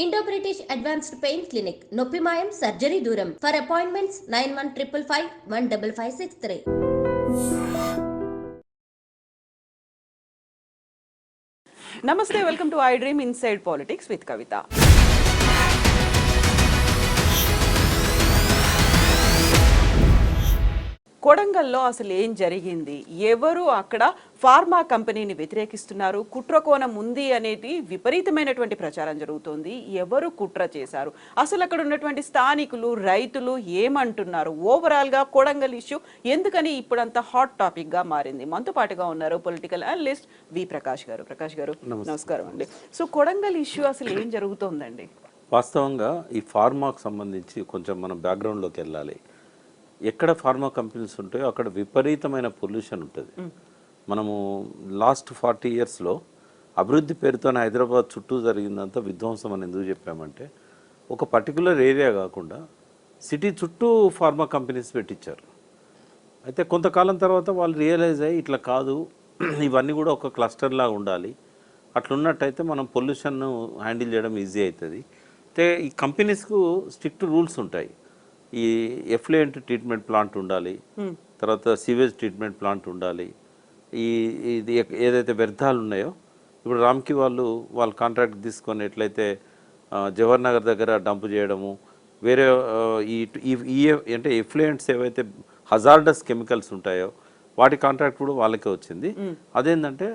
Indo-British Advanced Pain Clinic, Noppimayam Surgery Duram. For appointments 9155 15563. Namaste, welcome to iDream Inside Politics with Kavita. కొడంగల్లో అసలు ఏం జరిగింది, ఎవరు అక్కడ ఫార్మా కంపెనీని వ్యతిరేకిస్తున్నారు, కుట్రకోణం ఉంది అనేది విపరీతమైనటువంటి ప్రచారం జరుగుతోంది. ఎవరు కుట్ర చేశారు, అసలు అక్కడ ఉన్నటువంటి స్థానికులు రైతులు ఏమంటున్నారు, ఓవరాల్గా కొడంగల్ ఇష్యూ ఎందుకని ఇప్పుడంతా హాట్ టాపిక్గా మారింది. మనతో పాటుగా ఉన్నారు పొలిటికల్ అనలిస్ట్ వి ప్రకాష్ గారు. ప్రకాష్ గారు నమస్కారం అండి. సో కొడంగల్ ఇష్యూ అసలు ఏం జరుగుతోందండి? వాస్తవంగా ఈ ఫార్మాకు సంబంధించి కొంచెం మనం బ్యాక్గ్రౌండ్లోకి వెళ్ళాలి. ఎక్కడ ఫార్మా కంపెనీస్ ఉంటాయో అక్కడ విపరీతమైన పొల్యూషన్ ఉంటుంది. మనము లాస్ట్ 40 yearsలో అభివృద్ధి పేరుతోనే హైదరాబాద్ చుట్టూ జరిగిందంతా విధ్వంసం అని ఎందుకు చెప్పామంటే, ఒక పర్టికులర్ ఏరియా కాకుండా సిటీ చుట్టూ ఫార్మా కంపెనీస్ పెట్టించారు. అయితే కొంతకాలం తర్వాత వాళ్ళు రియలైజ్ అయ్యి ఇట్లా కాదు, ఇవన్నీ కూడా ఒక క్లస్టర్ లాగా ఉండాలి, అట్లున్నట్టయితే మనం పొల్యూషన్ను హ్యాండిల్ చేయడం ఈజీ అవుతుంది. అయితే ఈ కంపెనీస్కు స్ట్రిక్ట్ రూల్స్ ఉంటాయి. ఈ ఎఫ్లూయెంట్ ట్రీట్మెంట్ ప్లాంట్ ఉండాలి, తర్వాత సీవేజ్ ట్రీట్మెంట్ ప్లాంట్ ఉండాలి. ఇది ఏదైతే వ్యర్థాలు ఉన్నాయో, ఇప్పుడు రామ్కి వాళ్ళు కాంట్రాక్ట్ తీసుకొని ఎట్లయితే జవహర్ నగర్ దగ్గర డంప్ చేయడము, వేరే ఈ అంటే ఎఫ్లూయెంట్స్ ఏవైతే హజార్డస్ కెమికల్స్ ఉంటాయో వాటి కాంట్రాక్ట్ కూడా వాళ్ళకే వచ్చింది. అదేంటంటే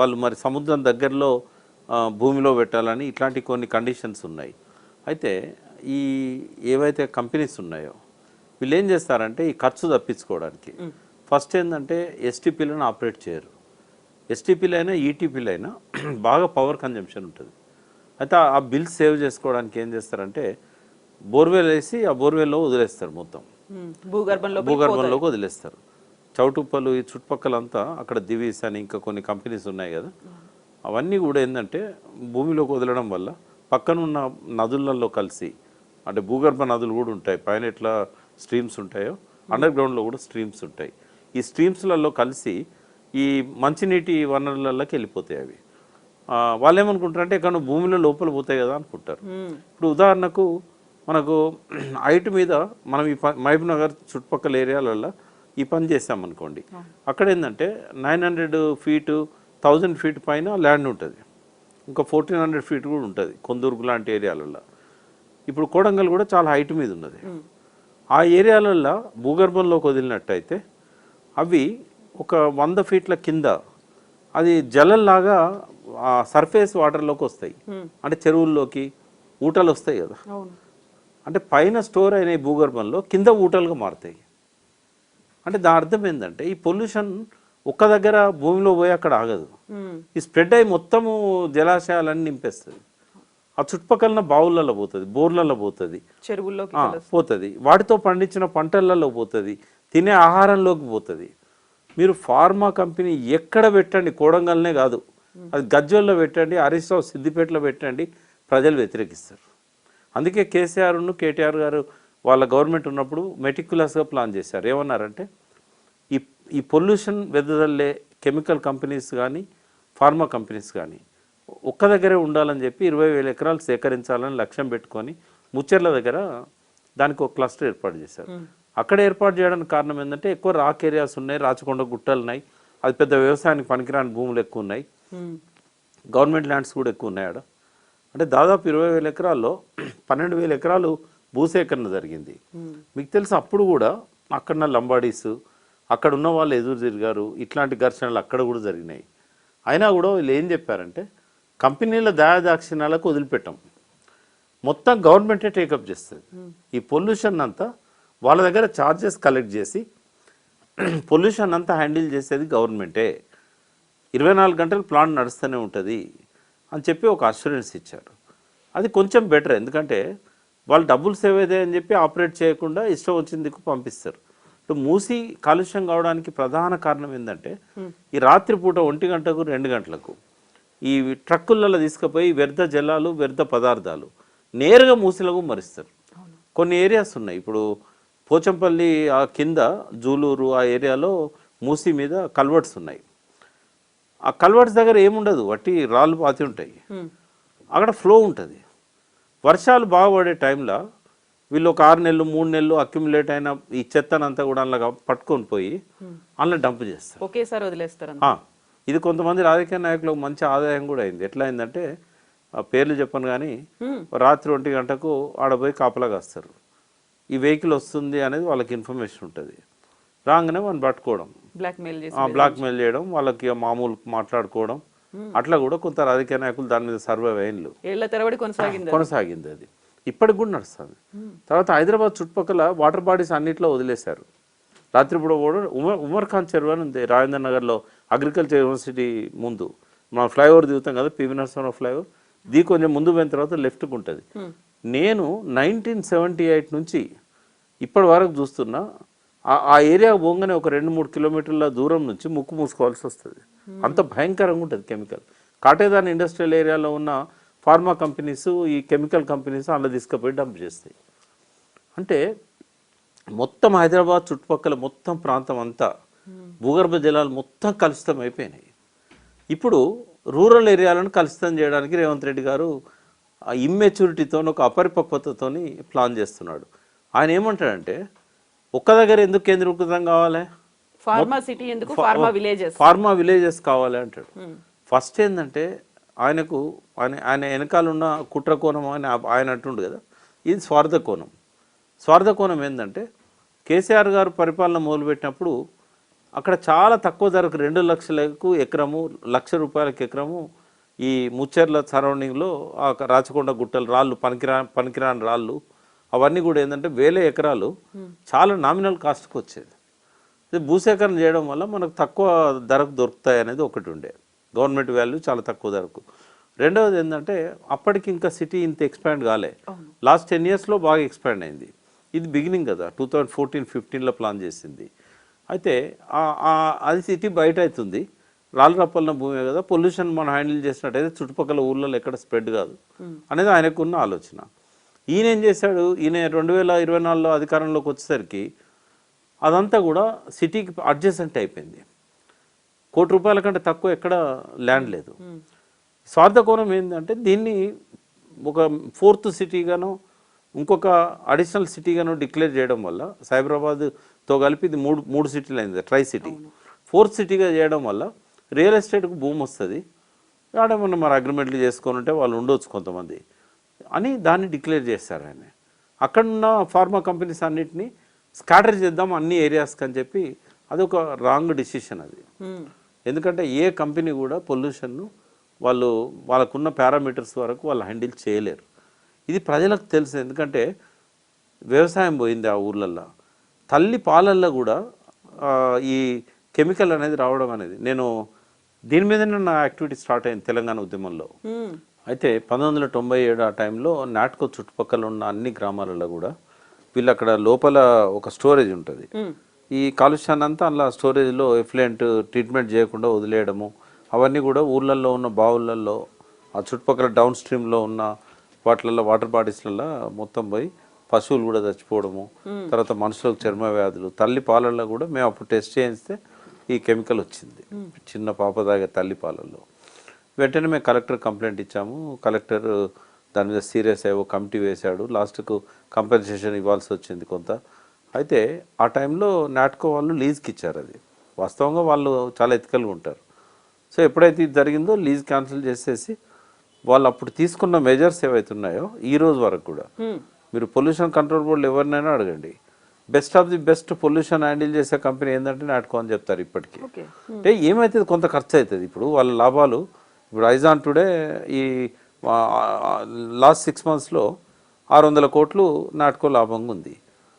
వాళ్ళు మరి సముద్రం దగ్గరలో భూమిలో పెట్టాలని ఇట్లాంటి కొన్ని కండిషన్స్ ఉన్నాయి. అయితే ఈ ఏవైతే కంపెనీస్ ఉన్నాయో వీళ్ళు ఏం చేస్తారంటే ఈ ఖర్చు తప్పించుకోవడానికి ఫస్ట్ ఏంటంటే ఎస్టీపీలను ఆపరేట్ చేయరు. ఎస్టీపీలు అయినా ఈటీపీలు అయినా బాగా పవర్ కన్జంప్షన్ ఉంటుంది. అయితే ఆ బిల్స్ సేవ్ చేసుకోవడానికి ఏం చేస్తారంటే బోర్వెల్ వేసి ఆ బోర్వెల్లో వదిలేస్తారు, మొత్తం భూగర్భంలోకి వదిలేస్తారు. చౌటుప్పలు ఈ చుట్టుపక్కలంతా అక్కడ దివీస్ అని ఇంకా కొన్ని కంపెనీస్ ఉన్నాయి కదా, అవన్నీ కూడా ఏంటంటే భూమిలోకి వదలడం వల్ల పక్కనున్న నదులలో కలిసి, అంటే భూగర్భ నదులు కూడా ఉంటాయి, పైన ఎట్లా స్ట్రీమ్స్ ఉంటాయో అండర్ గ్రౌండ్లో కూడా స్ట్రీమ్స్ ఉంటాయి. ఈ స్ట్రీమ్స్లలో కలిసి ఈ మంచినీటి వనరులలోకి వెళ్ళిపోతాయి. అవి వాళ్ళు ఏమనుకుంటారంటే ఎక్కడ భూమిలో లోపల పోతాయి కదా అనుకుంటారు. ఇప్పుడు ఉదాహరణకు మనకు హైట్ మీద మనం ఈ మహబూబ్ నగర్ చుట్టుపక్కల ఏరియాలలో ఈ పని చేసామనుకోండి, అక్కడ ఏంటంటే 900 feet 1000 feet పైన ల్యాండ్ ఉంటుంది, ఇంకా 1400 feet కూడా ఉంటుంది కొందూరుకు లాంటి ఏరియాలలో. ఇప్పుడు కొడంగల్ కూడా చాలా హైట్ మీద ఉన్నది. ఆ ఏరియాలలో భూగర్భంలోకి వదిలినట్టయితే అవి ఒక 100 feet కింద అది జలంలాగా సర్ఫేస్ వాటర్లోకి వస్తాయి, అంటే చెరువుల్లోకి ఊటలు వస్తాయి కదా, అంటే పైన స్టోర్ అయిన భూగర్భంలో కింద ఊటలుగా మారుతాయి. అంటే దాని అర్థం ఏంటంటే ఈ పొల్యూషన్ ఒక్క దగ్గర భూమిలో పోయి అక్కడ ఆగదు, ఈ స్ప్రెడ్ అయ్యి మొత్తము జలాశయాలన్నీ నింపేస్తుంది. ఆ చుట్టుపక్కల బావులలో పోతుంది, బోర్లలో పోతుంది, చెరువుల్లో పోతుంది, వాటితో పండించిన పంటలలో పోతుంది, తినే ఆహారంలోకి పోతుంది. మీరు ఫార్మా కంపెనీ ఎక్కడ పెట్టండి, కొడంగల్నే కాదు, అది గజ్వల్లో పెట్టండి, హరీష్ రావు సిద్దిపేటలో పెట్టండి, ప్రజలు వ్యతిరేకిస్తారు. అందుకే కేసీఆర్ను కేటీఆర్ గారు వాళ్ళ గవర్నమెంట్ ఉన్నప్పుడు మెటిక్యులస్గా ప్లాన్ చేశారు. ఏమన్నారంటే ఈ పొల్యూషన్ వెదజల్లే కెమికల్ కంపెనీస్ కానీ ఫార్మా కంపెనీస్ కానీ ఒక్క దగ్గరే ఉండాలని చెప్పి 20,000 ఎకరాలు సేకరించాలని లక్ష్యం పెట్టుకొని ముచ్చెర్ల దగ్గర దానికి ఒక క్లస్టర్ ఏర్పాటు చేశారు. అక్కడ ఏర్పాటు చేయడానికి కారణం ఏంటంటే ఎక్కువ రాక్ ఏరియాస్ ఉన్నాయి, రాచకొండ గుట్టలు ఉన్నాయి, అది పెద్ద వ్యవసాయానికి పనికిరాని భూములు ఎక్కువ ఉన్నాయి, గవర్నమెంట్ ల్యాండ్స్ కూడా ఎక్కువ ఉన్నాయి ఆడ. అంటే దాదాపు 20,000 ఎకరాల్లో 12,000 ఎకరాలు భూసేకరణ జరిగింది. మీకు తెలుసు అప్పుడు కూడా అక్కడ లంబాడీస్ అక్కడ ఉన్న వాళ్ళు ఎదురు తిరిగారు, ఇట్లాంటి ఘర్షణలు అక్కడ కూడా జరిగినాయి. అయినా కూడా వీళ్ళు ఏం చెప్పారంటే కంపెనీల దయాదాక్షిణ్యాలకు వదిలిపెట్టాం, మొత్తం గవర్నమెంటే టేకప్ చేస్తుంది. ఈ పొల్యూషన్ అంతా వాళ్ళ దగ్గర ఛార్జెస్ కలెక్ట్ చేసి పొల్యూషన్ అంతా హ్యాండిల్ చేసేది గవర్నమెంటే, 24 గంటలు ప్లాంట్ నడుస్తూనే ఉంటుంది అని చెప్పి ఒక అష్యూరెన్స్ ఇచ్చారు. అది కొంచెం బెటర్, ఎందుకంటే వాళ్ళు డబ్బులు సేవ్ అవుతాయి అని చెప్పి ఆపరేట్ చేయకుండా ఇష్టం వచ్చిన దిక్కు పంపిస్తారు. మూసి కాలుష్యం కావడానికి ప్రధాన కారణం ఏంటంటే ఈ రాత్రిపూట 1 గంటకు 2 గంటలకు ఈ ట్రక్కులలో తీసుకుపోయి వ్యర్థ జలాలు వ్యర్థ పదార్థాలు నేరుగా మూసిలకు మరిస్తారు. కొన్ని ఏరియాస్ ఉన్నాయి, ఇప్పుడు పోచంపల్లి ఆ కింద జూలూరు ఆ ఏరియాలో మూసి మీద కల్వర్ట్స్ ఉన్నాయి. ఆ కల్వర్ట్స్ దగ్గర ఏముండదు, వట్టి రాళ్ళు పాతి ఉంటాయి. అక్కడ ఫ్లో ఉంటుంది. వర్షాలు బాగా పడే టైంలో వీళ్ళు ఒక 6 నెలలు 3 నెలలు అక్యుములేట్ అయిన ఈ చెత్తనంతా కూడా అందులో పట్టుకొని పోయి అందులో డంప్ చేస్తారు, ఒకేసారి వదిలేస్తారు. ఇది కొంతమంది రాజకీయ నాయకులకు మంచి ఆదాయం కూడా అయింది. ఎట్లా అయిందంటే ఆ పేర్లు చెప్పను కానీ రాత్రి 1 గంటకు ఆడపోయి కాపలా కాస్తారు. ఈ వెహికల్ వస్తుంది అనేది వాళ్ళకి ఇన్ఫర్మేషన్ ఉంటుంది. రాగానే వాళ్ళని పట్టుకోవడం, బ్లాక్మెయిల్ చేయడం, వాళ్ళకి మామూలు మాట్లాడుకోవడం, అట్లా కూడా కొంత రాజకీయ నాయకులు దాని మీద సర్వైవ్ అయ్యిండ్రు. కొనసాగింది అది, ఇప్పటికి కూడా నడుస్తుంది. తర్వాత హైదరాబాద్ చుట్టుపక్కల వాటర్ బాడీస్ అన్నింటిలో వదిలేశారు. రాత్రిపూట కూడా ఉమర్ ఖాన్ చెరువు అని ఉంది రాజేంద్ర నగర్లో, అగ్రికల్చర్ యూనివర్సిటీ ముందు. మన ఫ్లైఓవర్ దిగుతాం కదా, పివి నరసింహారావు ఫ్లైఓవర్, దీ కొంచెం ముందు పోయిన తర్వాత లెఫ్ట్కి ఉంటుంది. నేను 1978 నుంచి ఇప్పటి వరకు చూస్తున్నా ఆ ఏరియా పోగానే ఒక 2-3 కిలోమీటర్ల దూరం నుంచి ముక్కు మూసుకోవాల్సి వస్తుంది. అంత భయంకరంగా ఉంటుంది కెమికల్. కాటేదాన్ ఇండస్ట్రియల్ ఏరియాలో ఉన్న ఫార్మా కంపెనీస్, ఈ కెమికల్ కంపెనీస్ అందులో తీసుకుపోయి డంప్ చేస్తాయి. అంటే మొత్తం హైదరాబాద్ చుట్టుపక్కల మొత్తం ప్రాంతం అంతా భూగర్భ జలాలు మొత్తం కలుషితం అయిపోయినాయి. ఇప్పుడు రూరల్ ఏరియాలను కలుషితం చేయడానికి రేవంత్ రెడ్డి గారు ఇమ్మెచ్యూరిటీతో, ఒక అపరిపక్వతతో ప్లాన్ చేస్తున్నాడు. ఆయన ఏమంటాడంటే ఒక్క దగ్గర ఎందుకు కేంద్రీకృతం కావాలి, ఫార్మా విలేజెస్ కావాలి అంటాడు. ఫస్ట్ ఏంటంటే ఆయన వెనకాల ఉన్న కుట్ర కోణం అని ఆయన అంటుండు కదా, ఇది స్వార్థ కోణం. స్వార్థ కోణం ఏంటంటే కేసీఆర్ గారు పరిపాలన మొదలుపెట్టినప్పుడు అక్కడ చాలా తక్కువ ధరకు 2 లక్షలకు ఎకరము, ₹1,00,000 ఎకరము ఈ ముచ్చెర్ల సరౌండింగ్లో ఆ రాచకొండ గుట్టలు, రాళ్ళు, పనికిరాని రాళ్ళు, అవన్నీ కూడా ఏంటంటే 1000 ఎకరాలు చాలా నామినల్ కాస్ట్కి వచ్చేది. భూసేకరణ చేయడం వల్ల మనకు తక్కువ ధరకు దొరుకుతాయి అనేది ఒకటి ఉండే, గవర్నమెంట్ వాల్యూ చాలా తక్కువ ధరకు. రెండవది ఏంటంటే అప్పటికి ఇంకా సిటీ ఇంత ఎక్స్పాండ్ కాలే, లాస్ట్ 10 ఇయర్స్లో బాగా ఎక్స్పాండ్ అయింది. ఇది బిగినింగ్ కదా, 2014-15లో ప్లాన్ చేసింది. అయితే అది సిటీ బయట అవుతుంది, రాళ్ళు రప్పలిన భూమే కదా, పొల్యూషన్ మనం హ్యాండిల్ చేసినట్టయితే చుట్టుపక్కల ఊళ్ళలో ఎక్కడ స్ప్రెడ్ కాదు అనేది ఆయనకున్న ఆలోచన. ఈయన ఏం చేశాడు, ఈయన 2024లో అధికారంలోకి వచ్చేసరికి అదంతా కూడా సిటీకి అడ్జసెంట్ అయిపోయింది. ₹1,00,00,000 కంటే తక్కువ ఎక్కడ ల్యాండ్ లేదు. స్వార్థ కోణం ఏంటంటే దీన్ని ఒక 4th సిటీగాను ఇంకొక అడిషనల్ సిటీగాను డిక్లేర్ చేయడం వల్ల, సైబరాబాద్తో కలిపి ఇది మూడు సిటీలు అయింది, ట్రై సిటీ. 4th సిటీగా చేయడం వల్ల రియల్ ఎస్టేట్కు భూమి వస్తుంది, ఆడేమన్నా మరి అగ్రిమెంట్లు చేసుకొని ఉంటే వాళ్ళు ఉండొచ్చు కొంతమంది అని దాన్ని డిక్లేర్ చేశారు ఆయన. అక్కడున్న ఫార్మా కంపెనీస్ అన్నిటినీ స్కాటర్ చేద్దాం అన్ని ఏరియాస్కి అని చెప్పి అదొక రాంగ్ డిసిషన్ అది. ఎందుకంటే ఏ కంపెనీ కూడా పొల్యూషన్ను వాళ్ళకున్న పారామీటర్స్ వరకు వాళ్ళు హ్యాండిల్ చేయలేరు. ఇది ప్రజలకు తెలుసు, ఎందుకంటే వ్యవసాయం పోయింది ఆ ఊర్లల్లో. తల్లి పాలల్లో కూడా ఈ కెమికల్ అనేది రావడం అనేది, నేను దీని మీదనే నా యాక్టివిటీ స్టార్ట్ అయింది తెలంగాణ ఉద్యమంలో. అయితే 1997 ఆ టైంలో నాట్కో చుట్టుపక్కల ఉన్న అన్ని గ్రామాలలో కూడా వీళ్ళు అక్కడ లోపల ఒక స్టోరేజ్ ఉంటుంది, ఈ కాలుష్యాన్ని అంతా అలా స్టోరేజ్లో ఎఫ్లెంట్ ట్రీట్మెంట్ చేయకుండా వదిలేయడము, అవన్నీ కూడా ఊర్లలో ఉన్న బావులలో, ఆ చుట్టుపక్కల డౌన్ స్ట్రీమ్లో ఉన్న వాటిలలో వాటర్ బాడీస్లలో మొత్తం పోయి పశువులు కూడా చచ్చిపోవడము, తర్వాత మనుషులకు చర్మ వ్యాధులు. తల్లి పాలల్లో కూడా మేము అప్పుడు టెస్ట్ చేయిస్తే ఈ కెమికల్ వచ్చింది చిన్న పాప తాగే తల్లి పాలల్లో. వెంటనే మేము కలెక్టర్ కంప్లైంట్ ఇచ్చాము, కలెక్టర్ దాని మీద సీరియస్ అయ్యో కమిటీ వేశాడు, లాస్ట్కు కంపెన్సేషన్ ఇవ్వాల్సి వచ్చింది కొంత. అయితే ఆ టైంలో నాట్కో వాళ్ళు లీజ్కి ఇచ్చారు, అది వాస్తవంగా వాళ్ళు చాలా ఎథికల్గా ఉంటారు. సో ఎప్పుడైతే ఇది జరిగిందో లీజ్ క్యాన్సిల్ చేసేసి వాళ్ళు అప్పుడు తీసుకున్న మెజర్స్ ఏవైతున్నాయో ఈ రోజు వరకు కూడా మీరు పొల్యూషన్ కంట్రోల్ బోర్డులు ఎవరినైనా అడగండి, best of the best pollution handle చేసే కంపెనీ ఏంటంటే నాట్కో అని చెప్తారు ఇప్పటికీ. అంటే ఏమవుతుంది, కొంత ఖర్చు అవుతుంది. ఇప్పుడు వాళ్ళ లాభాలు, ఇప్పుడు ఐజాన్ టుడే ఈ లాస్ట్ 6 మంత్స్లో 600 కోట్లు నాట్కో లాభంగా ఉంది.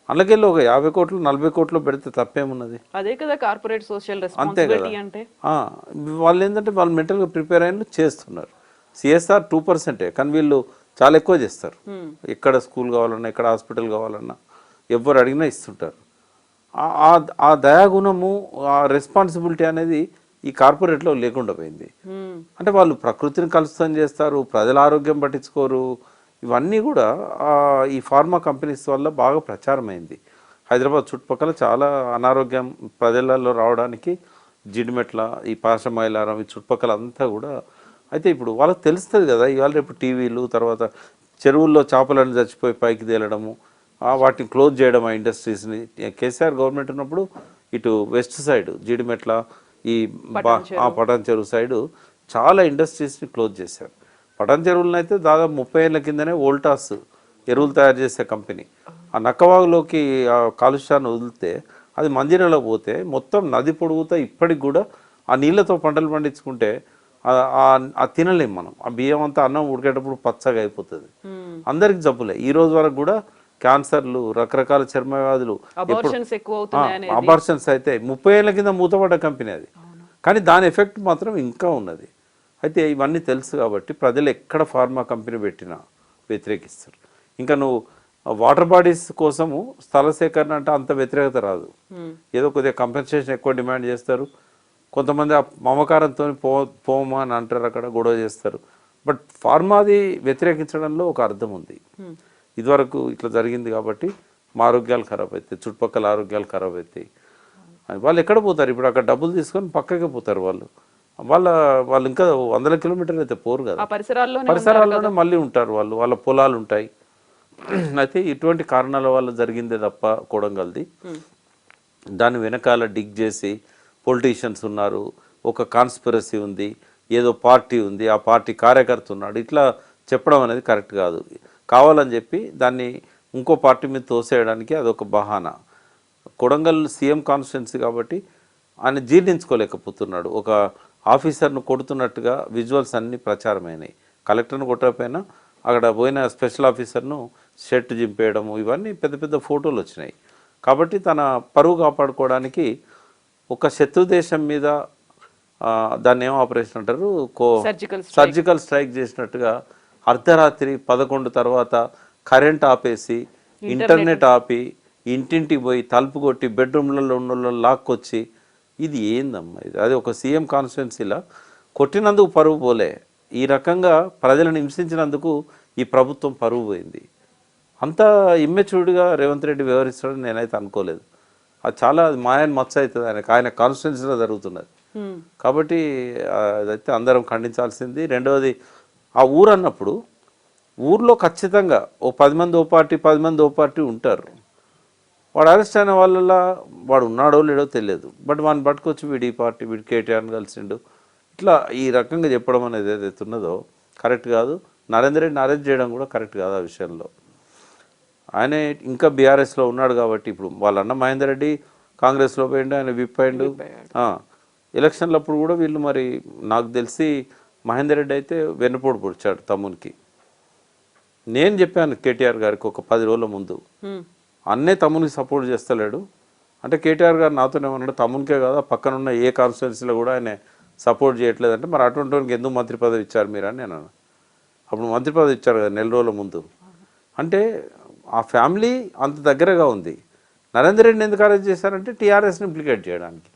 అందుకెళ్ళి ఒక 50 కోట్లు 40 కోట్లు పెడితే తప్పేమున్నది, అదే కదా కార్పొరేట్ సోషల్ అంతే కదా. వాళ్ళు ఏంటంటే వాళ్ళు మెంటల్గా ప్రిపేర్ అయిన చేస్తున్నారు. CSR 2%, కానీ వీళ్ళు చాలా ఎక్కువ చేస్తారు. ఎక్కడ స్కూల్ కావాలన్నా, ఎక్కడ హాస్పిటల్ కావాలన్నా ఎవరు అడిగినా ఇస్తుంటారు. ఆ దయాగుణము, ఆ రెస్పాన్సిబిలిటీ అనేది ఈ కార్పొరేట్లో లేకుండా పోయింది. అంటే వాళ్ళు ప్రకృతిని కలుషితం చేస్తారు, ప్రజల ఆరోగ్యం పట్టించుకోరు. ఇవన్నీ కూడా ఈ ఫార్మా కంపెనీస్ వల్ల బాగా ప్రచారమైంది. హైదరాబాద్ చుట్టుపక్కల చాలా అనారోగ్యం ప్రజలలో రావడానికి జిడిమెట్ల, ఈ పాషమైలారం, ఈ చుట్టుపక్కల అంతా కూడా అయితే ఇప్పుడు వాళ్ళకి తెలుస్తుంది కదా ఇవాళ రేపు టీవీలు, తర్వాత చెరువుల్లో చేపలను చచ్చిపోయి పైకి తేలడము, వాటిని క్లోజ్ చేయడం ఆ ఇండస్ట్రీస్ని. కేసీఆర్ గవర్నమెంట్ ఉన్నప్పుడు ఇటు వెస్ట్ సైడ్ జీడిమెట్ల, ఈ పటాన్ చెరువు సైడు చాలా ఇండస్ట్రీస్ని క్లోజ్ చేశారు. పటాన్ చెరువులను అయితే దాదాపు 30 ఏళ్ళ కిందనే వోల్టాస్ ఎరువులు తయారు చేసే కంపెనీ ఆ నక్కవాగులోకి ఆ కాలుష్యాన్ని వదిలితే అది మంజీరాలో పోతే మొత్తం నది పొడుగుతా ఇప్పటికి కూడా ఆ నీళ్ళతో పంటలు పండించుకుంటే తినలేం మనం. ఆ బియ్యం అంతా అన్నం ఉడికేటప్పుడు పచ్చగా అయిపోతుంది. అందరికి జబ్బులే. ఈ రోజు వరకు కూడా క్యాన్సర్లు, రకరకాల చర్మ వ్యాధులు, అబార్షన్స్ అయితే 30 ఏళ్ళ కింద మూతపడ్డ కంపెనీ అది. కానీ దాని ఎఫెక్ట్ మాత్రం ఇంకా ఉన్నది. అయితే ఇవన్నీ తెలుసు కాబట్టి ప్రజలు ఎక్కడ ఫార్మా కంపెనీ పెట్టినా వ్యతిరేకిస్తారు. ఇంకా నువ్వు వాటర్ బాడీస్ కోసము స్థల సేకరణ అంటే అంత వ్యతిరేకత రాదు. ఏదో కొద్దిగా కంపెన్సేషన్ ఎక్కువ డిమాండ్ చేస్తారు. కొంతమంది ఆ మమకారంతో పోమా అని అంటారు, అక్కడ గొడవ చేస్తారు. బట్ ఫార్మాది వ్యతిరేకించడంలో ఒక అర్థం ఉంది. ఇదివరకు ఇట్లా జరిగింది కాబట్టి మా ఆరోగ్యాలు ఖరాబ్ అవుతాయి, చుట్టుపక్కల ఆరోగ్యాలు ఖరాబ్ అవుతాయి. వాళ్ళు ఎక్కడ పోతారు ఇప్పుడు? అక్కడ డబ్బులు తీసుకొని పక్కకే పోతారు వాళ్ళు. వాళ్ళు ఇంకా 100 కిలోమీటర్లు అయితే పోరు కదా, పరిసరాల్లోనే మళ్ళీ ఉంటారు వాళ్ళు. వాళ్ళ పొలాలు ఉంటాయి. అయితే ఇటువంటి కారణాల వల్ల జరిగిందే తప్ప కొడంగల్ది. దాని వెనకాల డిగ్ చేసి పొలిటీషియన్స్ ఉన్నారు, ఒక కాన్స్పిరసీ ఉంది, ఏదో పార్టీ ఉంది, ఆ పార్టీ కార్యకర్త ఉన్నాడు, ఇట్లా చెప్పడం అనేది కరెక్ట్ కాదు. కావాలని చెప్పి దాన్ని ఇంకో పార్టీ మీద తోసేయడానికి అదొక బహానా. కొడంగల్ సీఎం కాన్స్టిట్యున్సీ కాబట్టి ఆయన జీర్ణించుకోలేకపోతున్నాడు. ఒక ఆఫీసర్ను కొడుతున్నట్టుగా విజువల్స్ అన్నీ ప్రచారమైనాయి. కలెక్టర్ను కొట్టకపోయినా అక్కడ పోయిన స్పెషల్ ఆఫీసర్ను షర్ట్ జింపేయడము, ఇవన్నీ పెద్ద పెద్ద ఫోటోలు వచ్చినాయి. కాబట్టి తన పరువు కాపాడుకోవడానికి ఒక శత్రు దేశం మీద దాన్ని ఏం ఆపరేషన్ అంటారు, సర్జికల్ స్ట్రైక్ చేసినట్టుగా అర్ధరాత్రి 11 తర్వాత కరెంట్ ఆపేసి, ఇంటర్నెట్ ఆపి, ఇంటింటికి పోయి తలుపు కొట్టి బెడ్రూమ్లలో ఉన్న లాక్కొచ్చి, ఇది ఏందమ్మా ఇది? అది ఒక సీఎం కాన్స్టిట్యున్సీలా కొట్టినందుకు పరువు పోలే, ఈ రకంగా ప్రజలను హింసించినందుకు ఈ ప్రభుత్వం పరువు పోయింది. అంత ఇమ్మెచ్యూర్డ్గా రేవంత్ రెడ్డి వ్యవహరిస్తాడని నేనైతే అనుకోలేదు. అది చాలా మాయని మచ్చ అవుతుంది ఆయన కాన్స్టిట్యున్సీలో జరుగుతున్నది. కాబట్టి అదైతే అందరం ఖండించాల్సింది. రెండవది, ఆ ఊరు అన్నప్పుడు ఊర్లో ఖచ్చితంగా ఓ 10 మంది ఓ పార్టీ, 10 మంది ఓ పార్టీ ఉంటారు. వాడు అరెస్ట్ అయిన వాళ్ళ వాడు ఉన్నాడో లేడో తెలియదు, బట్ వాడిని పట్టుకొచ్చి వీడి పార్టీ, వీడి కేటీఆర్ని కలిసిండు, ఇట్లా ఈ రకంగా చెప్పడం అనేది ఏదైతే ఉన్నదో కరెక్ట్ కాదు. నరేందర్ రెడ్డిని అరెస్ట్ చేయడం కూడా కరెక్ట్ కాదు. ఆ విషయంలో ఆయన ఇంకా బీఆర్ఎస్లో ఉన్నాడు కాబట్టి, ఇప్పుడు వాళ్ళ అన్న మహేందర్ రెడ్డి కాంగ్రెస్లో పోయిండు, ఆయన విప్ అయిండు. ఎలక్షన్లప్పుడు కూడా వీళ్ళు మరి నాకు తెలిసి మహేందర్ రెడ్డి అయితే వెన్నుపోటు పొడిచాడు తమ్మునికి. నేను చెప్పాను కేటీఆర్ గారికి ఒక 10 రోజుల ముందు, అన్నే తమ్మునికి సపోర్ట్ చేస్తలేడు అంటే కేటీఆర్ గారు నాతోనే ఉన్నాడు, తమ్మునికే కాదా పక్కనున్న ఏ కాన్స్టిట్యున్సీలో కూడా ఆయన సపోర్ట్ చేయట్లేదంటే మరి అటువంటి వానికి ఎందుకు మంత్రి పదవి ఇచ్చారు మీరు అని నేను అన్నాను. అప్పుడు మంత్రి పదవి ఇచ్చారు కదా 4 రోజుల ముందు. అంటే ఆ ఫ్యామిలీ అంత దగ్గరగా ఉంది. నరేందర్ రెడ్డిని ఎందుకు అరెస్ట్ చేశారంటే టీఆర్ఎస్ని ఇంప్లికేట్ చేయడానికి.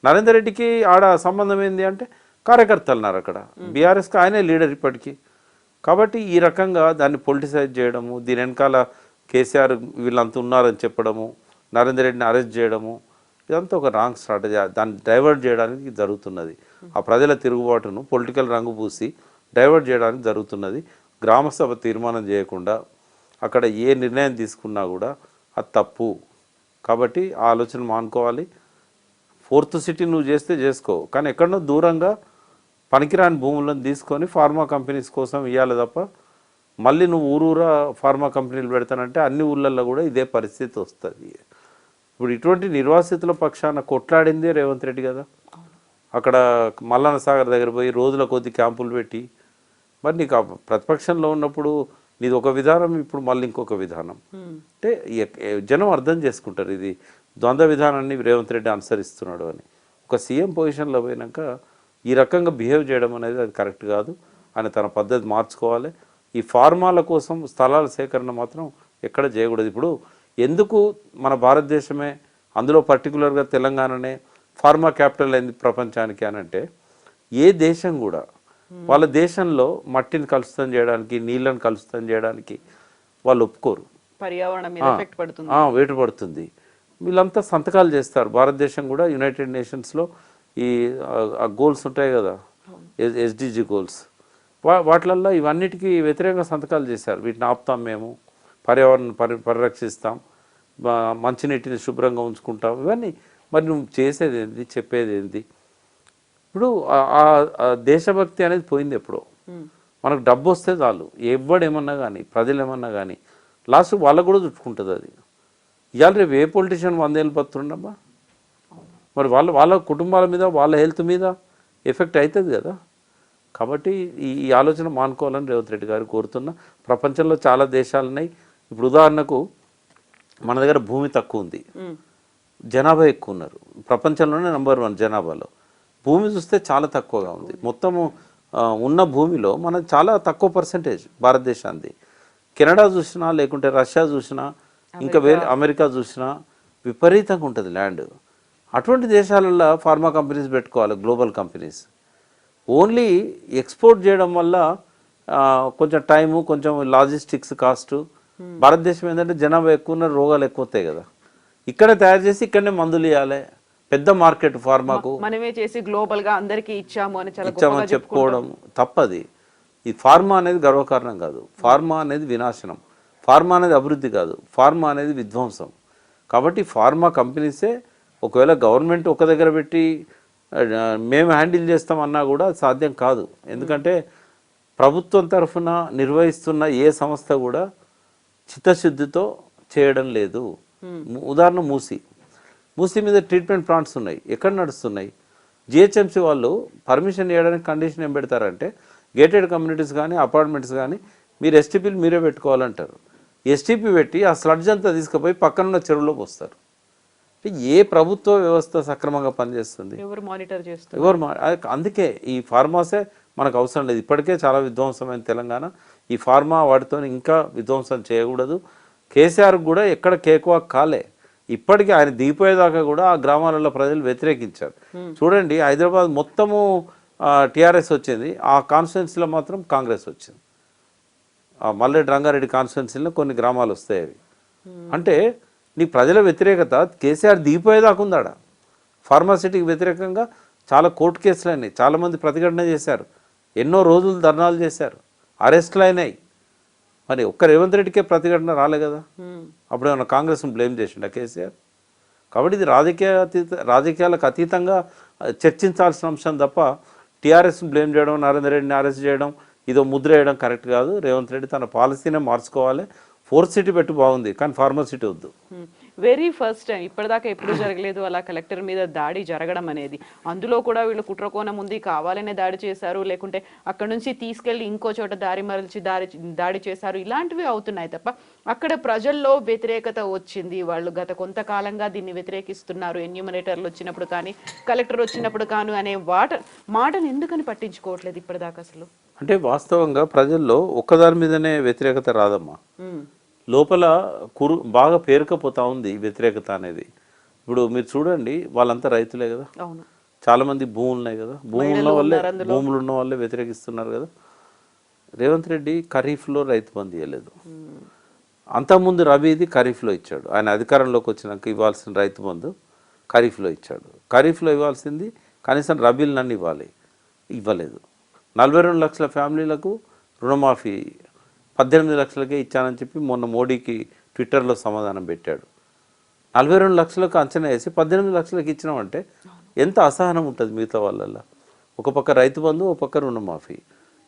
నరేందర్ రెడ్డికి ఆడ సంబంధం ఏంది అంటే కార్యకర్తలు ఉన్నారు అక్కడ, బీఆర్ఎస్కి ఆయనే లీడర్ ఇప్పటికీ. కాబట్టి ఈ రకంగా దాన్ని పొలిటిసైజ్ చేయడము, దీని వెనకాల కేసీఆర్ వీళ్ళంతా ఉన్నారని చెప్పడము, నరేందర్ రెడ్డిని అరెస్ట్ చేయడము, ఇదంతా ఒక రాంగ్ స్ట్రాటజీ. దాన్ని డైవర్ట్ చేయడానికి జరుగుతున్నది. ఆ ప్రజల తిరుగుబాటును పొలిటికల్ రంగు పూసి డైవర్ట్ చేయడానికి జరుగుతున్నది. గ్రామసభ తీర్మానం చేయకుండా అక్కడ ఏ నిర్ణయం తీసుకున్నా కూడా అది తప్పు. కాబట్టి ఆ ఆలోచన మానుకోవాలి. 4th సిటీ నువ్వు చేస్తే చేసుకో, కానీ ఎక్కడనో దూరంగా పనికిరాని భూములను తీసుకొని ఫార్మా కంపెనీస్ కోసం ఇవ్వాలి తప్ప మళ్ళీ నువ్వు ఊరూరా ఫార్మా కంపెనీలు పెడతానంటే అన్ని ఊళ్ళల్లో కూడా ఇదే పరిస్థితి వస్తుంది. ఇప్పుడు ఇటువంటి నిర్వాసితుల పక్షాన కొట్లాడిందే రేవంత్ రెడ్డి కదా. అక్కడ మల్లన్న సాగర్ దగ్గర పోయి రోజుల కొద్ది క్యాంపులు పెట్టి, మరి నీకు ప్రతిపక్షంలో ఉన్నప్పుడు నీది ఒక విధానం, ఇప్పుడు మళ్ళీ ఇంకొక విధానం. అంటే జనం అర్థం చేసుకుంటారు ఇది ద్వంద్వ విధానాన్ని రేవంత్ రెడ్డి అనుసరిస్తున్నాడు అని. ఒక సీఎం పొజిషన్లో పోయినాక ఈ రకంగా బిహేవ్ చేయడం అనేది అది కరెక్ట్ కాదు. ఆయన తన పద్ధతి మార్చుకోవాలి. ఈ ఫార్మాల కోసం స్థలాల సేకరణ మాత్రం ఎక్కడ చేయకూడదు. ఇప్పుడు ఎందుకు మన భారతదేశమే, అందులో పర్టికులర్గా తెలంగాణనే ఫార్మా క్యాపిటల్ అయింది ప్రపంచానికి అని అంటే, ఏ దేశం కూడా వాళ్ళ దేశంలో మట్టిని కలుషితం చేయడానికి, నీళ్ళని కలుషితం చేయడానికి వాళ్ళు ఒప్పుకోరు. వేటు పడుతుంది. వీళ్ళంతా సంతకాలు చేస్తారు. భారతదేశం కూడా యునైటెడ్ నేషన్స్లో ఈ గోల్స్ ఉంటాయి కదా, SDG గోల్స్, వాటిలల్లో ఇవన్నిటికీ వ్యతిరేకంగా సంతకాలు చేశారు. వీటిని ఆపుతాం, మేము పర్యావరణం పరిరక్షిస్తాం, మంచినీటిని శుభ్రంగా ఉంచుకుంటాం, ఇవన్నీ. మరి నువ్వు చేసేది ఏంటి, చెప్పేది ఏంటి? ఇప్పుడు ఆ దేశభక్తి అనేది పోయింది ఎప్పుడో. మనకు డబ్బు వస్తే చాలు, ఎవడేమన్నా కానీ, ప్రజలు ఏమన్నా కానీ, లాస్ట్ వాళ్ళకు కూడా చుట్టుకుంటుంది అది. ఇవాళ రేపు ఏ పొలిటీషియన్ 100 ఏళ్ళు బతుండమ్మా? మరి వాళ్ళ కుటుంబాల మీద, వాళ్ళ హెల్త్ మీద ఎఫెక్ట్ అవుతుంది కదా. కాబట్టి ఈ ఆలోచన మానుకోవాలని రేవంత్ రెడ్డి గారు కోరుతున్నా. ప్రపంచంలో చాలా దేశాలు ఉన్నాయి. ఇప్పుడు ఉదాహరణకు మన దగ్గర భూమి తక్కువ ఉంది, జనాభా ఎక్కువ ఉన్నారు, ప్రపంచంలోనే నెంబర్ 1 జనాభాలో. భూమి చూస్తే చాలా తక్కువగా ఉంది. మొత్తము ఉన్న భూమిలో మన చాలా తక్కువ పర్సెంటేజ్ భారతదేశానికి. కెనడా చూసినా, లేకుంటే రష్యా చూసినా, ఇంకా వేరే అమెరికా చూసినా విపరీతంగా ఉంటుంది ల్యాండ్. అటువంటి దేశాలలో ఫార్మా కంపెనీస్ పెట్టుకోవాలి, గ్లోబల్ కంపెనీస్. ఓన్లీ ఎక్స్పోర్ట్ చేయడం వల్ల కొంచెం టైము, కొంచెం లాజిస్టిక్స్ కాస్టు. భారతదేశం ఏంటంటే జనాభా ఎక్కువ ఉన్న, రోగాలు ఎక్కువ వస్తాయి కదా. ఇక్కడే తయారు చేసి ఇక్కడనే మందులు ఇవ్వాలి. పెద్ద మార్కెట్ ఫార్మాకు. మనమే చేసి గ్లోబల్ గా అందరికీ ఇచ్చామని చెప్పుకోవడం తప్పది. ఈ ఫార్మా అనేది గర్వకారణం కాదు. ఫార్మా అనేది వినాశనం. ఫార్మా అనేది అభివృద్ధి కాదు. ఫార్మా అనేది విధ్వంసం. కాబట్టి ఫార్మా కంపెనీసే ఒకవేళ గవర్నమెంట్ ఒక దగ్గర పెట్టి మేము హ్యాండిల్ చేస్తామన్నా కూడా సాధ్యం కాదు. ఎందుకంటే ప్రభుత్వం తరఫున నిర్వహిస్తున్న ఏ సంస్థ కూడా చిత్తశుద్ధితో చేయడం లేదు. ఉదాహరణ మూసీ మీద ట్రీట్మెంట్ ప్లాంట్స్ ఉన్నాయి, ఎక్కడ నడుస్తున్నాయి? జిహెచ్ఎంసీ వాళ్ళు పర్మిషన్ ఇవ్వడానికి కండిషన్ ఏం పెడతారంటే, గేటెడ్ కమ్యూనిటీస్ కానీ అపార్ట్మెంట్స్ కానీ మీరు ఎస్టీపీలు మీరే పెట్టుకోవాలంటారు. ఎస్టీపీ పెట్టి ఆ స్లడ్జ్ అంతా తీసుకుపోయి పక్కనున్న చెరువులో పోస్తారు. ఏ ప్రభుత్వ వ్యవస్థ సక్రమంగా పనిచేస్తుంది? ఎవరు మానిటర్ చేస్తారు? అందుకే ఈ ఫార్మాసే మనకు అవసరం లేదు. ఇప్పటికే చాలా విధ్వంసమైన తెలంగాణ. ఈ ఫార్మా వాటితో ఇంకా విధ్వంసం చేయకూడదు. కేసీఆర్ కూడా ఎక్కడ కేకువాక్ కాలే. ఇప్పటికీ ఆయన దిగిపోయేదాకా కూడా ఆ గ్రామాలలో ప్రజలు వ్యతిరేకించారు. చూడండి, హైదరాబాద్ మొత్తము టీఆర్ఎస్ వచ్చింది, ఆ కాన్స్టిట్యున్సీలో మాత్రం కాంగ్రెస్ వచ్చింది. మల్లెడ్డి రంగారెడ్డి కాన్స్టిట్యున్సీలో కొన్ని గ్రామాలు వస్తాయి. అవి అంటే నీ ప్రజల వ్యతిరేకత కేసీఆర్ దిగిపోయేదాకా ఉందాడ. ఫార్మాసిటీకి వ్యతిరేకంగా చాలా కోర్టు కేసులు అయినాయి, చాలామంది ప్రతిఘటన చేశారు, ఎన్నో రోజులు ధర్నాలు చేశారు, అరెస్టులు అయినాయి. మరి ఒక్క రేవంత్ రెడ్డికే ప్రతిఘటన రాలే కదా. అప్పుడు ఏమన్నా కాంగ్రెస్ను బ్లేమ్ చేసిండా కేసీఆర్? కాబట్టి ఇది రాజకీయాలకు అతీతంగా చర్చించాల్సిన అంశం తప్ప టీఆర్ఎస్ను బ్లేమ్ చేయడం, నరేందర్ రెడ్డిని అరెస్ట్ చేయడం, ఇదో ముద్ర వేయడం కరెక్ట్ కాదు. రేవంత్ రెడ్డి తన పాలసీనే మార్చుకోవాలి. 4th సిటీ పెట్టి బాగుంది, కానీ ఫార్మసిటీ వద్దు. వెరీ ఫస్ట్ టైం, ఇప్పటిదాకా ఎప్పుడు జరగలేదు అలా కలెక్టర్ మీద దాడి జరగడం అనేది. అందులో కూడా వీళ్ళు కుట్రకోణం ఉంది, కావాలనే దాడి చేశారు, లేకుంటే అక్కడ నుంచి తీసుకెళ్లి ఇంకో చోట దారి మరల్చి దాడి చేశారు, ఇలాంటివి అవుతున్నాయి తప్ప అక్కడ ప్రజల్లో వ్యతిరేకత వచ్చింది. వాళ్ళు గత కొంతకాలంగా దీన్ని వ్యతిరేకిస్తున్నారు. ఎన్యూమరేటర్లు వచ్చినప్పుడు కానీ, కలెక్టర్ వచ్చినప్పుడు కానీ అనే మాటను ఎందుకని పట్టించుకోవట్లేదు ఇప్పటిదాకా అసలు? అంటే వాస్తవంగా ప్రజల్లో ఒక్కదాని మీదనే వ్యతిరేకత రాదమ్మా. లోపల బాగా పేరుకపోతా ఉంది వ్యతిరేకత అనేది. ఇప్పుడు మీరు చూడండి, వాళ్ళంతా రైతులే కదా, చాలా మంది భూములు ఉన్నాయి కదా, భూములు ఉన్న వాళ్ళే వ్యతిరేకిస్తున్నారు కదా. రేవంత్ రెడ్డి ఖరీఫ్లో రైతు బంధు ఇవ్వలేదు. అంతకుముందు రబీది ఖరీఫ్లో ఇచ్చాడు. ఆయన అధికారంలోకి వచ్చినాక ఇవ్వాల్సిన రైతు బంధు ఖరీఫ్లో ఇచ్చాడు. ఖరీఫ్లో ఇవ్వాల్సింది కనీసం రబీలు నన్ను ఇవ్వలేదు. 42 లక్షల ఫ్యామిలీలకు రుణమాఫీ 18 లక్షలకే ఇచ్చానని చెప్పి మొన్న మోడీకి ట్విట్టర్లో సమాధానం పెట్టాడు. 42 లక్షలకు అంచనా వేసి 18 లక్షలకు ఇచ్చినామంటే ఎంత అసహనం ఉంటుంది మిగతా వాళ్ళల్లో. ఒక పక్క రైతు బంధు, ఒక పక్క రుణమాఫీ.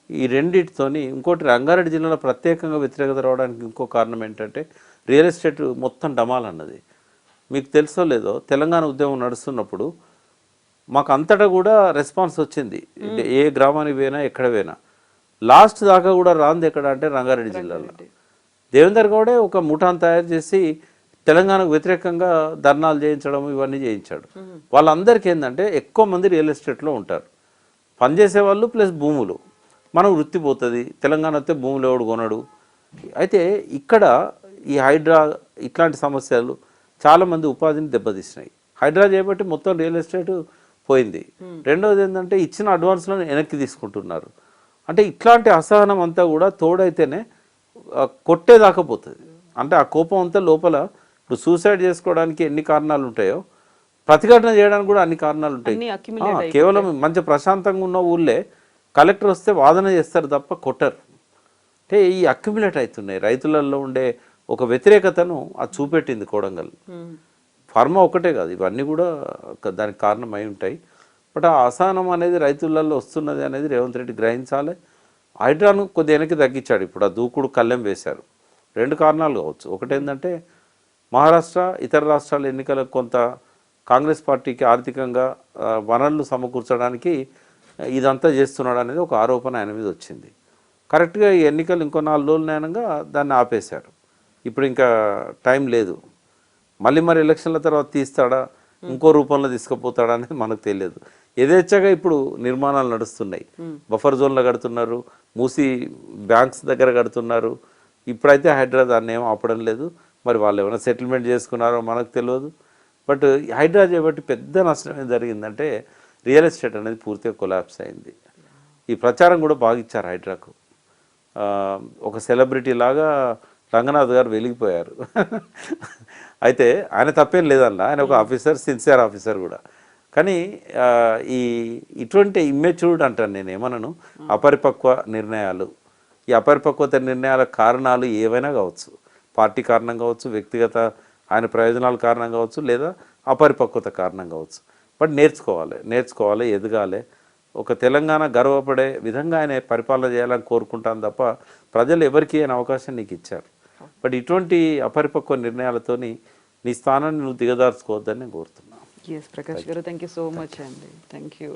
ఈ రెండింటితోని ఇంకోటి రంగారెడ్డి జిల్లాలో ప్రత్యేకంగా వ్యతిరేకత రావడానికి ఇంకో కారణం ఏంటంటే రియల్ ఎస్టేట్ మొత్తం డమాలన్నది. మీకు తెలుసో లేదో, తెలంగాణ ఉద్యమం నడుస్తున్నప్పుడు మాకు అంతటా కూడా రెస్పాన్స్ వచ్చింది. ఏ గ్రామానికి పోయినా, ఎక్కడ పోయినా. లాస్ట్ దాకా కూడా రాంది ఎక్కడ అంటే రంగారెడ్డి జిల్లాలో. దేవేందర్ గౌడే ఒక ముఠాను తయారు చేసి తెలంగాణకు వ్యతిరేకంగా ధర్నాలు చేయించడం, ఇవన్నీ చేయించాడు. వాళ్ళందరికీ ఏంటంటే ఎక్కువ మంది రియల్ ఎస్టేట్లో ఉంటారు, పనిచేసే వాళ్ళు ప్లస్ భూములు. మనం వృత్తి పోతుంది, తెలంగాణ వస్తే భూములు ఎవడు కొనడు. అయితే ఇక్కడ ఈ హైడ్రా ఇట్లాంటి సమస్యలు చాలామంది ఉపాధిని దెబ్బతీసినాయి. హైడ్రా చేయబట్టి మొత్తం రియల్ ఎస్టేట్ పోయింది. రెండవది ఏంటంటే ఇచ్చిన అడ్వాన్స్లను వెనక్కి తీసుకుంటున్నారు. అంటే ఇట్లాంటి అసహనం అంతా కూడా తోడైతేనే కొట్టేదాకా పోతుంది. అంటే ఆ కోపం అంతా లోపల, ఇప్పుడు సూసైడ్ చేసుకోవడానికి ఎన్ని కారణాలు ఉంటాయో ప్రతిఘటన చేయడానికి కూడా అన్ని కారణాలు ఉంటాయి. కేవలం మంచి ప్రశాంతంగా ఉన్న ఊళ్ళే కలెక్టర్ వస్తే వాదన చేస్తారు తప్ప కొట్టరు. అంటే ఈ అక్యుములేట్ అవుతున్నాయి రైతులలో ఉండే ఒక వ్యతిరేకతను అది చూపెట్టింది కొడంగల్. ఫార్మా ఒకటే కాదు, ఇవన్నీ కూడా దానికి కారణం అయి ఉంటాయి. బట్ ఆ అసహనం అనేది రైతులలో వస్తున్నది అనేది రేవంత్ రెడ్డి గ్రహించాలి. హైడ్రాను కొద్ది వెనక్కి తగ్గించాడు. ఇప్పుడు ఆ దూకుడు కళ్ళెం వేశారు. 2 కారణాలు కావచ్చు. ఒకటేంటంటే మహారాష్ట్ర ఇతర రాష్ట్రాల ఎన్నికలకు కొంత కాంగ్రెస్ పార్టీకి ఆర్థికంగా వనరులు సమకూర్చడానికి ఇదంతా చేస్తున్నాడు అనేది ఒక ఆరోపణ ఆయన మీద వచ్చింది. కరెక్ట్గా ఈ ఎన్నికలు ఇంకో 4 రోజులు అయినాక దాన్ని ఆపేశారు. ఇప్పుడు ఇంకా టైం లేదు. మళ్ళీ ఎలక్షన్ల తర్వాత తీస్తాడా, ఇంకో రూపంలో తీసుకుపోతాడా అనేది మనకు తెలియదు. యథేచ్ఛగా ఇప్పుడు నిర్మాణాలు నడుస్తున్నాయి. బఫర్ జోన్లో కడుతున్నారు, మూసి బ్యాంక్స్ దగ్గర కడుతున్నారు. ఇప్పుడైతే హైడ్రా దాన్ని ఏం ఆపడం లేదు. మరి వాళ్ళు ఏమైనా సెటిల్మెంట్ చేసుకున్నారో మనకు తెలియదు. బట్ హైడ్రా చేయబట్టి పెద్ద నష్టం ఏం జరిగిందంటే రియల్ ఎస్టేట్ అనేది పూర్తిగా కొలాప్స్ అయింది. ఈ ప్రచారం కూడా బాగా ఇచ్చారు హైడ్రాకు. ఒక సెలబ్రిటీ లాగా రంగనాథ్ గారు వెలిగిపోయారు. అయితే ఆయన తప్పేం లేదన్న, ఆయన ఒక ఆఫీసర్, సిన్సియర్ ఆఫీసర్ కూడా. కానీ ఇటువంటి ఇమ్మెచ్యూర్డ్ అంటాను నేను, ఏమన్నాను, అపరిపక్వ నిర్ణయాలు. ఈ అపరిపక్వత నిర్ణయాల కారణాలు ఏవైనా కావచ్చు. పార్టీ కారణం కావచ్చు, వ్యక్తిగత ఆయన ప్రయోజనాల కారణం కావచ్చు, లేదా అపరిపక్వత కారణం కావచ్చు. బట్ నేర్చుకోవాలి, ఎదగాలి. ఒక తెలంగాణ గర్వపడే విధంగా ఆయన పరిపాలన చేయాలని కోరుకుంటాను తప్ప ప్రజలు ఎవరికి అయిన అవకాశం నీకు ఇచ్చారు. బట్ ఇటువంటి అపరిపక్వ నిర్ణయాలతోని నీ స్థానాన్ని నువ్వు దిగదార్చుకోవద్దని నేను కోరుతున్నాను. ప్రకాష్ గారు, థ్యాంక్ యూ సో మచ్ అండి. Thank you.